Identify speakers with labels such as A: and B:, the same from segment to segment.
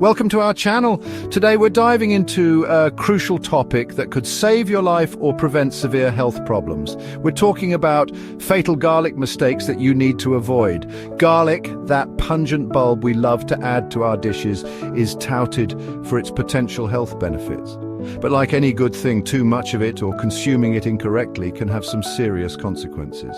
A: Welcome to our channel. Today we're diving into a crucial topic that could save your life or prevent severe health problems. We're talking about fatal garlic mistakes that you need to avoid. Garlic, that pungent bulb we love to add to our dishes, is touted for its potential health benefits. But like any good thing, too much of it or consuming it incorrectly can have some serious consequences.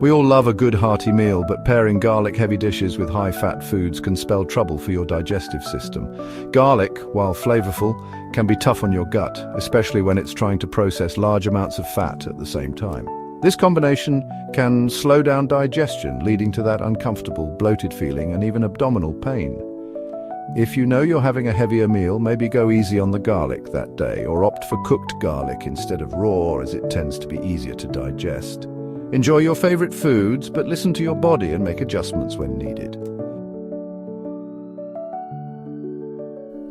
A: We all love a good hearty meal, but pairing garlic-heavy dishes with high-fat foods can spell trouble for your digestive system. Garlic, while flavorful, can be tough on your gut, especially when it's trying to process large amounts of fat at the same time. This combination can slow down digestion, leading to that uncomfortable, bloated feeling and even abdominal pain. If you know you're having a heavier meal, maybe go easy on the garlic that day, or opt for cooked garlic instead of raw, as it tends to be easier to digest. Enjoy your favorite foods, but listen to your body and make adjustments when needed.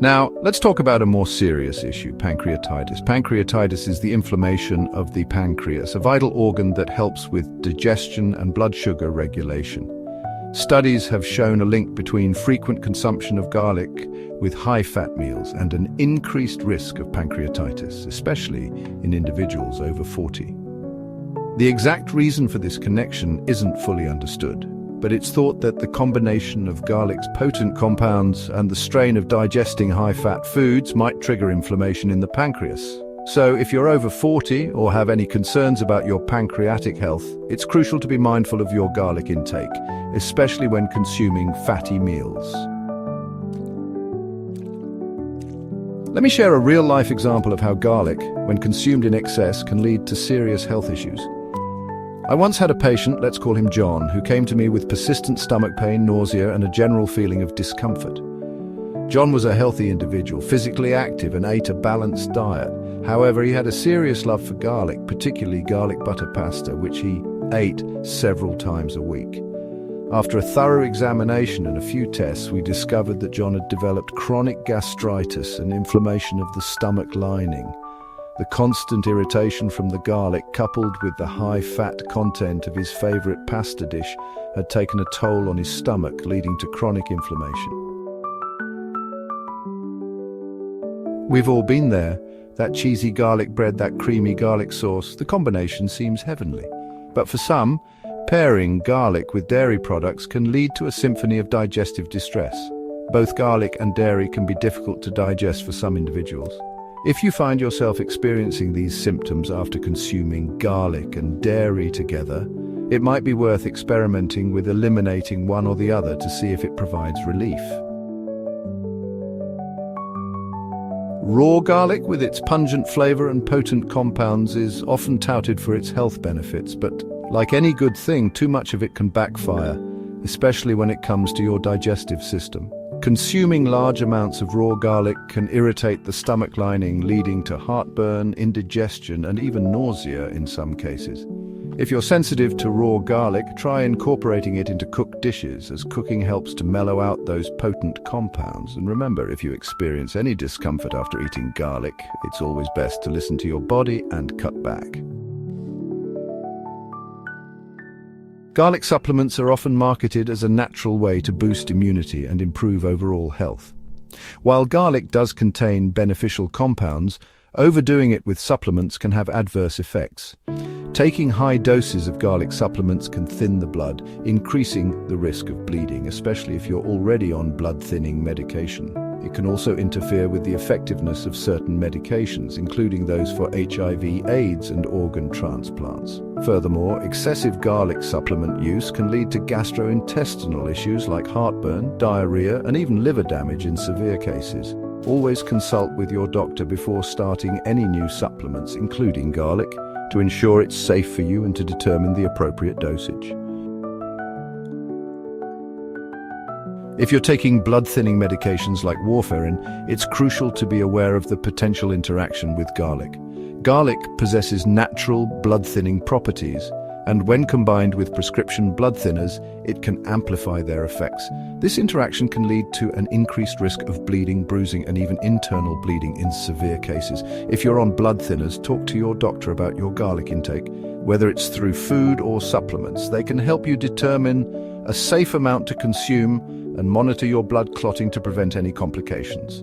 A: Now, let's talk about a more serious issue, pancreatitis. Pancreatitis is the inflammation of the pancreas, a vital organ that helps with digestion and blood sugar regulation. Studies have shown a link between frequent consumption of garlic with high-fat meals and an increased risk of pancreatitis, especially in individuals over 40. The exact reason for this connection isn't fully understood, but it's thought that the combination of garlic's potent compounds and the strain of digesting high-fat foods might trigger inflammation in the pancreas. So if you're over 40 or have any concerns about your pancreatic health, it's crucial to be mindful of your garlic intake, especially when consuming fatty meals. Let me share a real-life example of how garlic, when consumed in excess, can lead to serious health issues. I once had a patient, let's call him John, who came to me with persistent stomach pain, nausea, and a general feeling of discomfort. John was a healthy individual, physically active, and ate a balanced diet. However, he had a serious love for garlic, particularly garlic butter pasta, which he ate several times a week. After a thorough examination and a few tests, we discovered that John had developed chronic gastritis and inflammation of the stomach lining. The constant irritation from the garlic, coupled with the high-fat content of his favorite pasta dish, had taken a toll on his stomach, leading to chronic inflammation. We've all been there. That cheesy garlic bread, that creamy garlic sauce, the combination seems heavenly. But for some, pairing garlic with dairy products can lead to a symphony of digestive distress. Both garlic and dairy can be difficult to digest for some individuals. If you find yourself experiencing these symptoms after consuming garlic and dairy together, it might be worth experimenting with eliminating one or the other to see if it provides relief. Raw garlic, with its pungent flavor and potent compounds, is often touted for its health benefits, but like any good thing, too much of it can backfire, especially when it comes to your digestive system. Consuming large amounts of raw garlic can irritate the stomach lining, leading to heartburn, indigestion, and even nausea in some cases. If you're sensitive to raw garlic, try incorporating it into cooked dishes, as cooking helps to mellow out those potent compounds. And remember, if you experience any discomfort after eating garlic, it's always best to listen to your body and cut back. Garlic supplements are often marketed as a natural way to boost immunity and improve overall health. While garlic does contain beneficial compounds, overdoing it with supplements can have adverse effects. Taking high doses of garlic supplements can thin the blood, increasing the risk of bleeding, especially if you're already on blood-thinning medication. It can also interfere with the effectiveness of certain medications, including those for HIV, AIDS, and organ transplants. Furthermore, excessive garlic supplement use can lead to gastrointestinal issues like heartburn, diarrhea, and even liver damage in severe cases. Always consult with your doctor before starting any new supplements, including garlic, to ensure it's safe for you and to determine the appropriate dosage. If you're taking blood-thinning medications like warfarin, it's crucial to be aware of the potential interaction with garlic. Garlic possesses natural blood-thinning properties, and when combined with prescription blood thinners, it can amplify their effects. This interaction can lead to an increased risk of bleeding, bruising, and even internal bleeding in severe cases. If you're on blood thinners, talk to your doctor about your garlic intake. Whether it's through food or supplements, they can help you determine a safe amount to consume, and monitor your blood clotting to prevent any complications.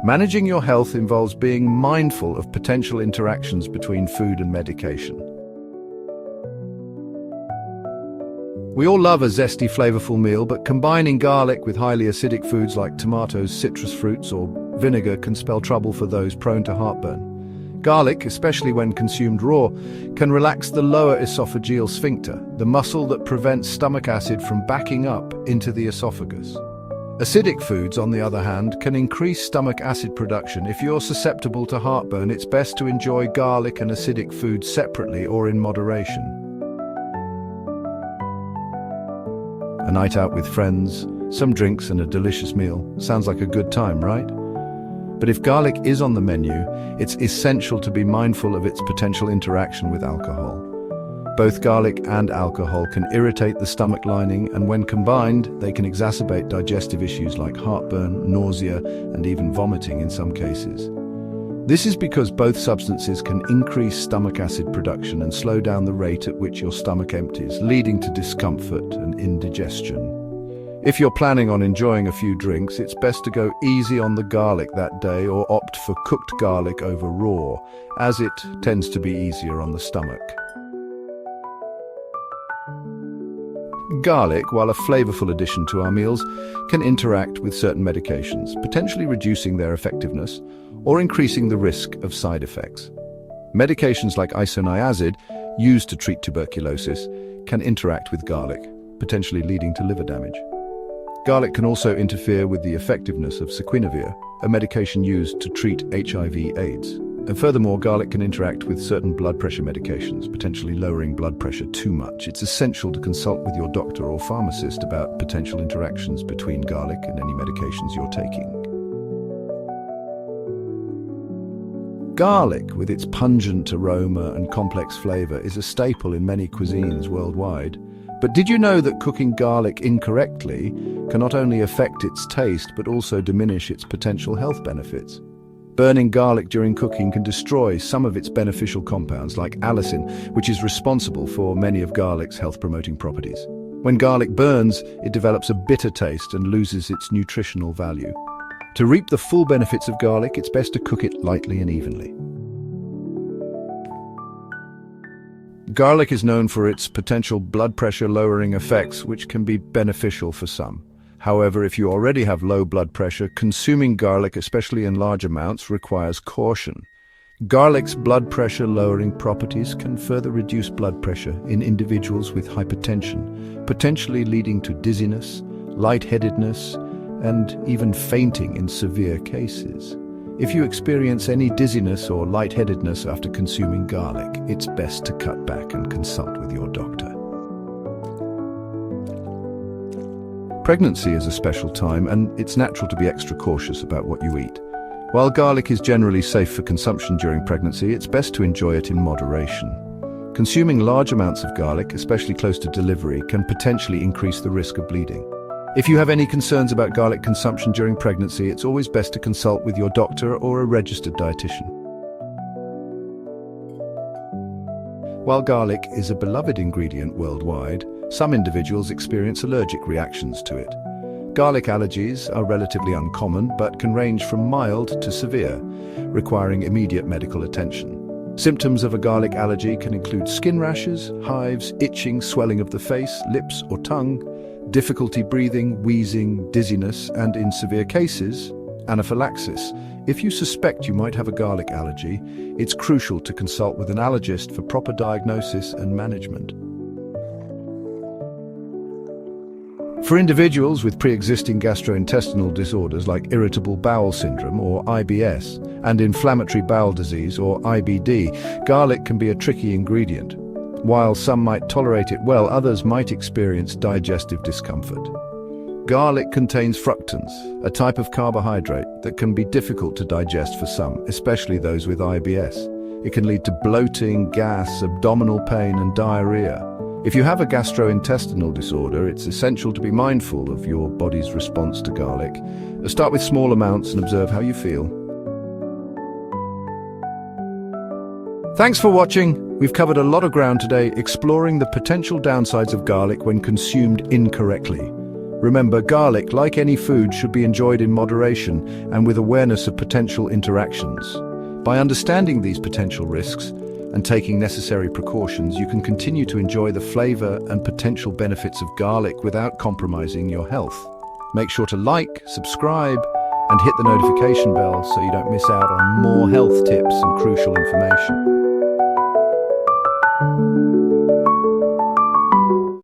A: Managing your health involves being mindful of potential interactions between food and medication. We all love a zesty, flavorful meal, but combining garlic with highly acidic foods like tomatoes, citrus fruits, or vinegar can spell trouble for those prone to heartburn. Garlic, especially when consumed raw, can relax the lower esophageal sphincter, the muscle that prevents stomach acid from backing up into the esophagus. Acidic foods, on the other hand, can increase stomach acid production. If you're susceptible to heartburn, it's best to enjoy garlic and acidic foods separately or in moderation. A night out with friends, some drinks and a delicious meal. Sounds like a good time, right? But if garlic is on the menu, it's essential to be mindful of its potential interaction with alcohol. Both garlic and alcohol can irritate the stomach lining, and when combined, they can exacerbate digestive issues like heartburn, nausea, and even vomiting in some cases. This is because both substances can increase stomach acid production and slow down the rate at which your stomach empties, leading to discomfort and indigestion. If you're planning on enjoying a few drinks, it's best to go easy on the garlic that day or opt for cooked garlic over raw, as it tends to be easier on the stomach. Garlic, while a flavorful addition to our meals, can interact with certain medications, potentially reducing their effectiveness or increasing the risk of side effects. Medications like isoniazid, used to treat tuberculosis, can interact with garlic, potentially leading to liver damage. Garlic can also interfere with the effectiveness of saquinavir, a medication used to treat HIV/AIDS. And furthermore, garlic can interact with certain blood pressure medications, potentially lowering blood pressure too much. It's essential to consult with your doctor or pharmacist about potential interactions between garlic and any medications you're taking. Garlic, with its pungent aroma and complex flavor, is a staple in many cuisines worldwide. But did you know that cooking garlic incorrectly can not only affect its taste but also diminish its potential health benefits? Burning garlic during cooking can destroy some of its beneficial compounds, like allicin, which is responsible for many of garlic's health-promoting properties. When garlic burns, it develops a bitter taste and loses its nutritional value. To reap the full benefits of garlic, it's best to cook it lightly and evenly. Garlic is known for its potential blood pressure-lowering effects, which can be beneficial for some. However, if you already have low blood pressure, consuming garlic, especially in large amounts, requires caution. Garlic's blood pressure-lowering properties can further reduce blood pressure in individuals with hypertension, potentially leading to dizziness, lightheadedness, and even fainting in severe cases. If you experience any dizziness or lightheadedness after consuming garlic, it's best to cut back and consult with your doctor. Pregnancy is a special time, and it's natural to be extra cautious about what you eat. While garlic is generally safe for consumption during pregnancy, it's best to enjoy it in moderation. Consuming large amounts of garlic, especially close to delivery, can potentially increase the risk of bleeding. If you have any concerns about garlic consumption during pregnancy, it's always best to consult with your doctor or a registered dietitian. While garlic is a beloved ingredient worldwide, some individuals experience allergic reactions to it. Garlic allergies are relatively uncommon, but can range from mild to severe, requiring immediate medical attention. Symptoms of a garlic allergy can include skin rashes, hives, itching, swelling of the face, lips, or tongue, difficulty breathing, wheezing, dizziness, and in severe cases, anaphylaxis. If you suspect you might have a garlic allergy, it's crucial to consult with an allergist for proper diagnosis and management. For individuals with pre-existing gastrointestinal disorders like irritable bowel syndrome or IBS and inflammatory bowel disease or IBD, garlic can be a tricky ingredient. While some might tolerate it well, others might experience digestive discomfort. Garlic contains fructans, a type of carbohydrate that can be difficult to digest for some, especially those with IBS. It can lead to bloating, gas, abdominal pain, and diarrhea. If you have a gastrointestinal disorder, it's essential to be mindful of your body's response to garlic. Start with small amounts and observe how you feel. Thanks for watching. We've covered a lot of ground today, exploring the potential downsides of garlic when consumed incorrectly. Remember, garlic, like any food, should be enjoyed in moderation and with awareness of potential interactions. By understanding these potential risks and taking necessary precautions, you can continue to enjoy the flavor and potential benefits of garlic without compromising your health. Make sure to like, subscribe, and hit the notification bell so you don't miss out on more health tips and crucial information.